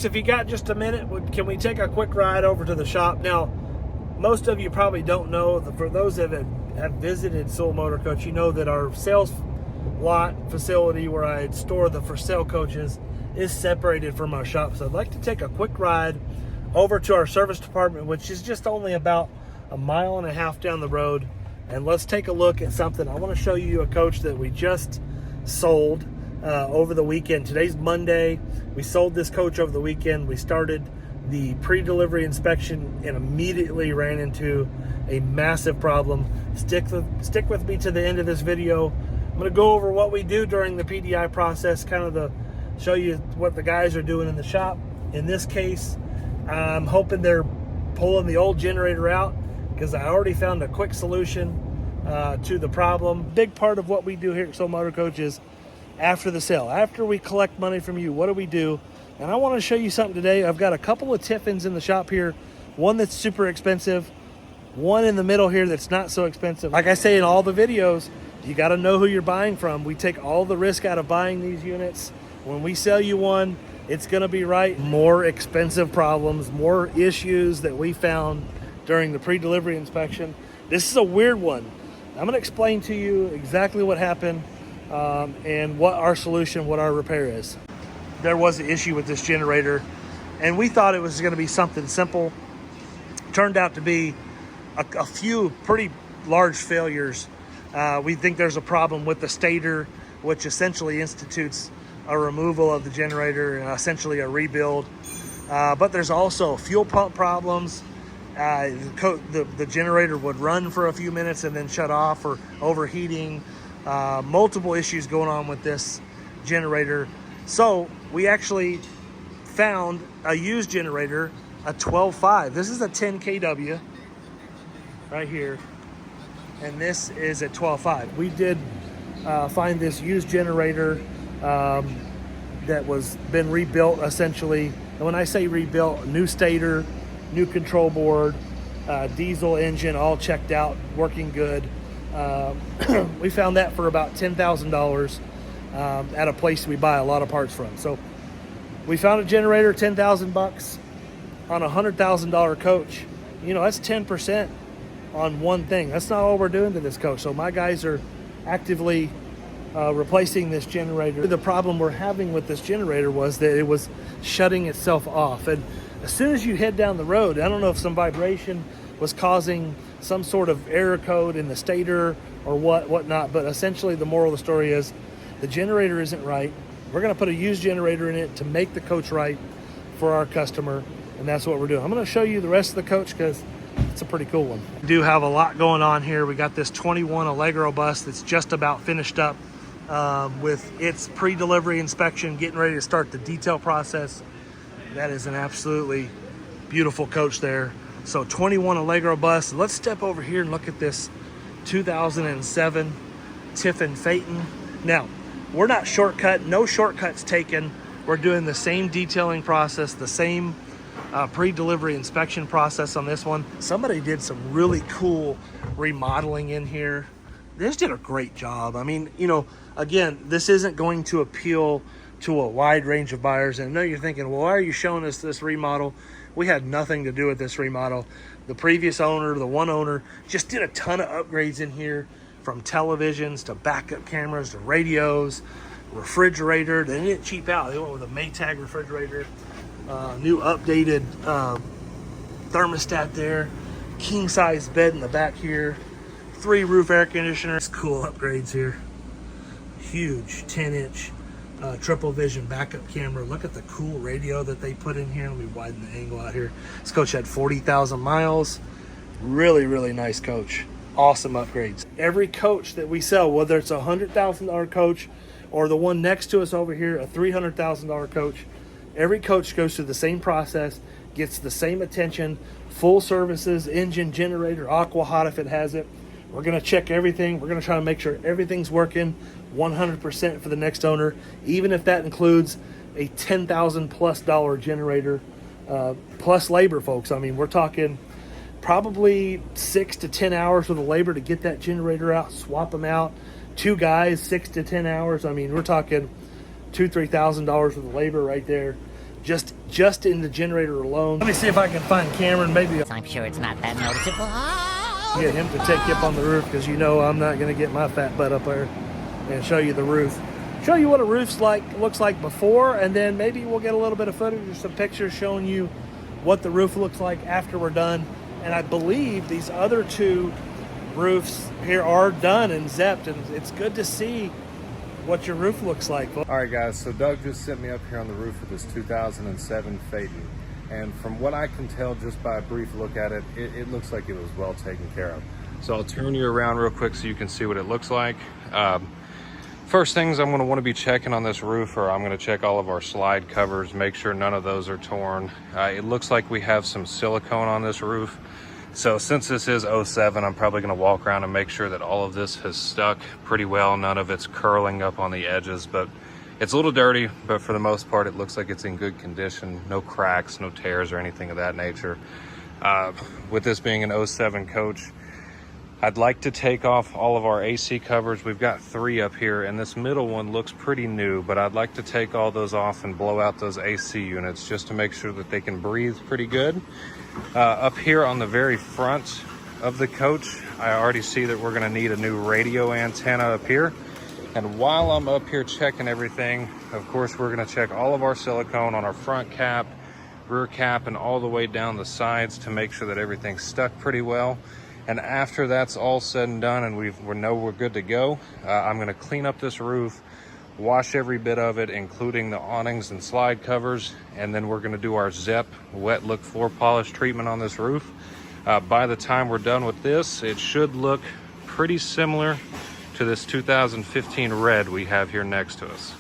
Folks, if you got just a minute, can we take a quick ride over to the shop? Now, most of you probably don't know, for those that have visited Sewell Motorcoach, you know that our sales lot facility where I store the for sale coaches is separated from our shop. So I'd like to take a quick ride over to our service department, which is just only about 1.5 miles down the road. And let's take a look at something. I want to show you a coach that we just sold over the weekend. Today's Monday. We sold this coach over the weekend. We started the pre-delivery inspection and immediately ran into a massive problem. Stick with me to the end of this video. I'm going to go over what we do during the PDI process, kind of show you what the guys are doing in the shop. In this case, I'm hoping they're pulling the old generator out because I already found a quick solution to the problem. Big part of what we do here at Sewell Motorcoach is after the sale. After we collect money from you, what do we do? And I want to show you something today. I've got a couple of Tiffins in the shop here. One that's super expensive, one in the middle here that's not so expensive. Like I say in all the videos, you got to know who you're buying from. We take all the risk out of buying these units. When we sell you one, it's going to be right. More expensive problems, more issues that we found during the pre-delivery inspection. This is a weird one. I'm going to explain to you exactly what happened and what our solution, what our repair is. There was an issue with this generator, and we thought it was going to be something simple. Turned out to be a few pretty large failures. We think there's a problem with the stator, which essentially institutes a removal of the generator and essentially a rebuild. But there's also fuel pump problems. The generator would run for a few minutes and then shut off, or overheating. Multiple issues going on with this generator. So we actually found a used generator, a 12.5. This is a 10 kW right here, and this is a 12.5. We did find this used generator that was been rebuilt essentially. And when I say rebuilt, new stator, new control board, diesel engine, all checked out, working good. We found that for about $10,000 at a place we buy a lot of parts from. So we found a generator, $10,000 on a $100,000 coach. You know, that's 10% on one thing. That's not all we're doing to this coach. So my guys are actively replacing this generator. The problem we're having with this generator was that it was shutting itself off. And as soon as you head down the road, I don't know if some vibration was causing some sort of error code in the stator or whatnot, but essentially the moral of the story is the generator isn't right. We're going to put a used generator in it to make the coach right for our customer, and that's what we're doing. I'm going to show you the rest of the coach because it's a pretty cool one. We do have a lot going on here. We got this 21 Allegro bus that's just about finished up with its pre-delivery inspection, getting ready to start the detail process. That is an absolutely beautiful coach there. So 21 Allegro bus. Let's step over here and look at this 2007 Tiffin Phaeton. Now, we're not shortcut, no shortcuts taken. We're doing the same detailing process, the same pre-delivery inspection process on this one. Somebody did some really cool remodeling in here. They just did a great job. I mean, you know, again, this isn't going to appeal to a wide range of buyers. And I know you're thinking, well, why are you showing us this remodel? We had nothing to do with this remodel. The previous owner, the one owner, just did a ton of upgrades in here, from televisions to backup cameras to radios, refrigerator. They didn't cheap out. They went with a Maytag refrigerator, new updated thermostat there, king size bed in the back here, 3 roof air conditioners. Cool upgrades here. Huge 10-inch triple vision backup camera. Look at the cool radio that they put in here. Let me widen the angle out here. This coach had 40,000 miles. Really, really nice coach. Awesome upgrades. Every coach that we sell, whether it's a $100,000 coach or the one next to us over here, a $300,000 coach, every coach goes through the same process, gets the same attention, full services, engine, generator, aqua hot if it has it. We're going to check everything. We're going to try to make sure everything's working 100% for the next owner, even if that includes a $10,000+ generator, plus labor, folks. I mean, we're talking probably 6 to 10 hours with the labor to get that generator out, swap them out. 2 guys, 6 to 10 hours. I mean, we're talking $2,000-3,000 with the labor right there. just in the generator alone. Let me see if I can find Cameron. Maybe I'm sure it's not that noticeable. get him to take you up on the roof, because you know I'm not going to get my fat butt up there and show you the roof. Show you what a roof's looks like before, and then maybe we'll get a little bit of footage or some pictures showing you what the roof looks like after we're done. And I believe these other two roofs here are done and zepped, and it's good to see what your roof looks like. All right, guys, so Doug just sent me up here on the roof of this 2007 Phaeton, and from what I can tell just by a brief look at it, it looks like it was well taken care of. So I'll turn you around real quick so you can see what it looks like. First things I'm going to want to be checking on this roof, or I'm going to check all of our slide covers, make sure none of those are torn. It looks like we have some silicone on this roof. So since this is 07, I'm probably going to walk around and make sure that all of this has stuck pretty well. None of it's curling up on the edges, but it's a little dirty, but for the most part, it looks like it's in good condition. No cracks, no tears or anything of that nature. With this being an 07 coach, I'd like to take off all of our AC covers. We've got 3 up here, and this middle one looks pretty new, but I'd like to take all those off and blow out those AC units just to make sure that they can breathe pretty good. Up here on the very front of the coach, I already see that we're gonna need a new radio antenna up here. And while I'm up here checking everything, of course, we're gonna check all of our silicone on our front cap, rear cap, and all the way down the sides to make sure that everything's stuck pretty well. And after that's all said and done and we know we're good to go, I'm gonna clean up this roof, wash every bit of it, including the awnings and slide covers, and then we're gonna do our ZEP wet look floor polish treatment on this roof. By the time we're done with this, it should look pretty similar to this 2015 red we have here next to us.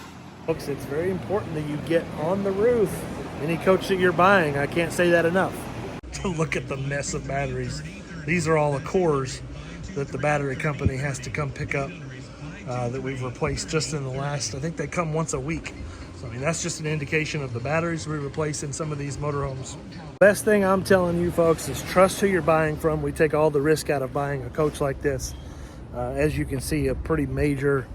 Folks, it's very important that you get on the roof. Any coach that you're buying, I can't say that enough. To look at the mess of batteries. These are all the cores that the battery company has to come pick up that we've replaced just in the last, I think they come once a week. So, I mean, that's just an indication of the batteries we replace in some of these motorhomes. Best thing I'm telling you folks is trust who you're buying from. We take all the risk out of buying a coach like this. As you can see, a pretty major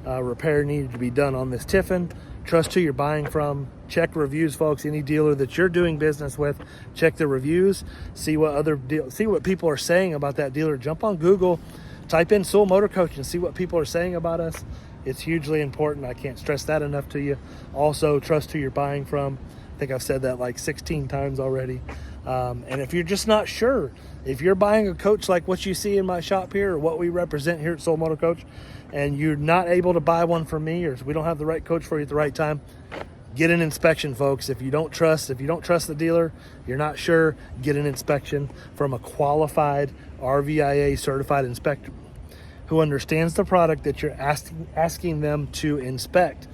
repair needed to be done on this Tiffin. Trust who you're buying from. Check reviews, folks. Any dealer that you're doing business with, check the reviews. See what people are saying about that dealer. Jump on Google, type in Sewell Motorcoach and see what people are saying about us. It's hugely important. I can't stress that enough to you. Also, trust who you're buying from. I think I've said that like 16 times already. And if you're just not sure, if you're buying a coach like what you see in my shop here or what we represent here at Sewell Motorcoach, and you're not able to buy one from me, or we don't have the right coach for you at the right time, get an inspection, folks. If you don't trust the dealer, you're not sure, get an inspection from a qualified RVIA certified inspector who understands the product that you're asking them to inspect.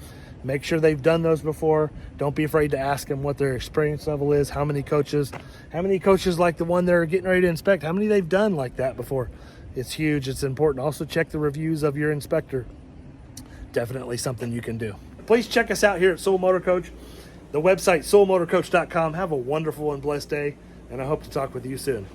Make sure they've done those before. Don't be afraid to ask them what their experience level is, how many coaches like the one they're getting ready to inspect, how many they've done like that before. It's huge, it's important. Also check the reviews of your inspector. Definitely something you can do. Please check us out here at Sewell Motorcoach. The website, sewellmotorcoach.com. Have a wonderful and blessed day, and I hope to talk with you soon.